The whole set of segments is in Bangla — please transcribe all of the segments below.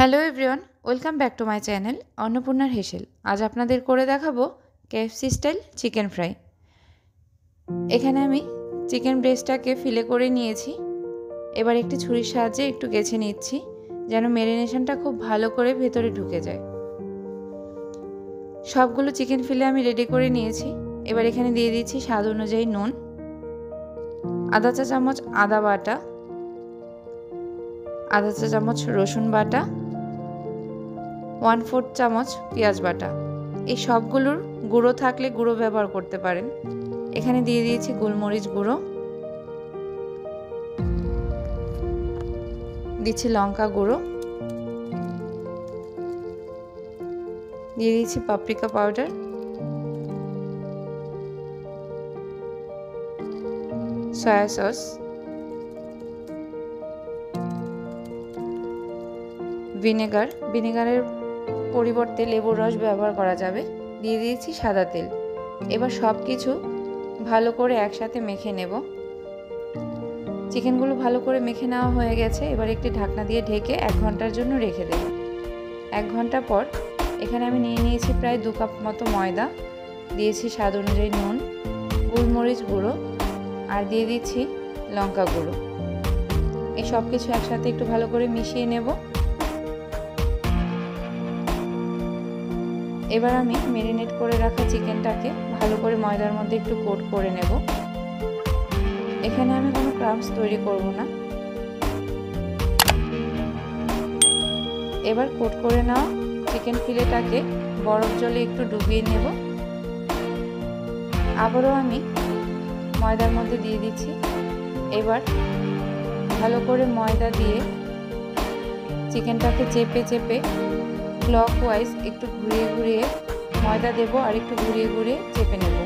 Hello everyone, welcome back to my channel অন্নপূর্ণার হেসেল। আজ আপনাদের করে দেখাবো কেএফসি স্টাইল চিকেন ফ্রাই। এখানে আমি চিকেন ব্রেস্টটাকে ফিলে করে নিয়েছি। এবার একটি ছুরির সাহায্যে একটু গেছে নিচ্ছি যেন ম্যারিনেশনটা খুব ভালো করে ভেতরে ঢুকে যায়। সবগুলো চিকেন ফিলে আমি রেডি করে নিয়েছি। এবার এখানে দিয়ে দিচ্ছি স্বাদ অনুযায়ী নুন, আধা চা চামচ আদা বাটা, আধা চা চামচ রসুন বাটা, 1/4 চামচ পেঁয়াজ বাটা। এই সবগুলোর গুঁড়ো থাকলে গুঁড়ো ব্যবহার করতে পারেন। এখানে দিয়ে দিয়েছি গোলমরিচ গুঁড়ো, দিচ্ছি লঙ্কা গুঁড়ো, দিয়ে দিচ্ছি পাপরিকা পাউডার, সয়া সস, ভিনেগারের পরিবর্তে লেবুর রস ব্যবহার করা যাবে। দিয়ে দিয়েছি সাদা তেল। এবার সব কিছু ভালো করে একসাথে মেখে নেব। চিকেনগুলো ভালো করে মেখে নেওয়া হয়ে গেছে। এবার একটি ঢাকনা দিয়ে ঢেকে 1 ঘন্টার জন্য রেখে দেব। 1 ঘন্টা পর এখানে আমি নিয়ে নিয়েছি প্রায় 2 কাপ মতো ময়দা, দিয়েছি স্বাদ অনুযায়ী নুন, গোলমরিচ গুঁড়ো আর দিয়ে দিচ্ছি লঙ্কা গুঁড়ো। এই সব কিছু একসাথে একটু ভালো করে মিশিয়ে নেব। এবার আমি ম্যারিনেট করে রাখা চিকেনটাকে ভালো করে ময়দার মধ্যে একটু কোট করে নেব। এখানে আমি কোনো ক্রাম্বস তৈরি করব না। এবার কোট করে নেওয়া চিকেন ফিলেটাকে বরফ জলে একটু ডুবিয়ে নেব। আবারও আমি ময়দার মধ্যে দিয়ে দিচ্ছি। এবার ভালো করে ময়দা দিয়ে চিকেনটাকে চেপে চেপে ক্লকওয়াইজ একটু ঘুরিয়ে ঘুরিয়ে ময়দা দেব আর একটু ঘুরিয়ে ঘুরিয়ে চেপে নেব।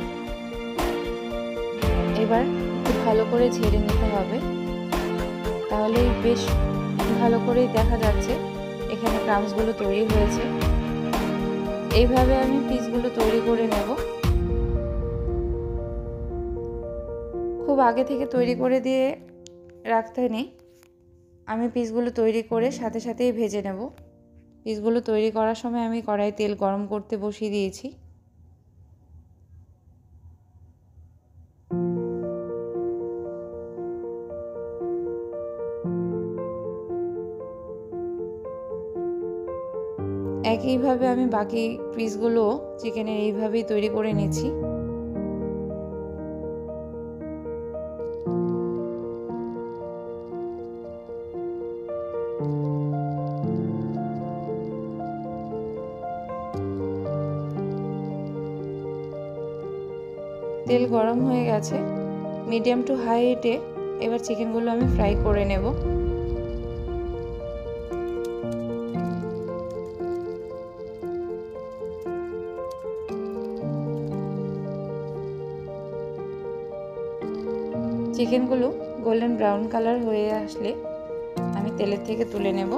এবার একটু ভালো করে ঝেড়ে নিতে হবে, তাহলে বেশ ভালো করেই দেখা যাচ্ছে এখানে ক্রাম্বসগুলো তৈরি হয়েছে। এইভাবে আমি পিসগুলো তৈরি করে নেব। খুব আগে থেকে তৈরি করে দিয়ে রাখতে নেই, আমি পিসগুলো তৈরি করে সাথে সাথেই ভেজে নেব। পিসগুলো তৈরি করার সময় আমি কড়াই তেল গরম করতে বসিয়ে দিয়েছি। একইভাবে আমি বাকি পিসগুলো চিকেনের এইভাবেই তৈরি করে নিচ্ছি। তেল গরম হয়ে গেছে। মিডিয়াম টু হাই হিটে এবার চিকেনগুলো আমি ফ্রাই করে নেব। চিকেনগুলো গোল্ডেন ব্রাউন কালার হয়ে আসলে আমি তেলের থেকে তুলে নেব।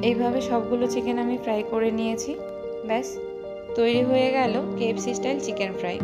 এইভাবে সবগুলো চিকেন আমি ফ্রাই করে নিয়েছি। ব্যাস তৈরি হয়ে গেল কেএফসি স্টাইল চিকেন ফ্রাই।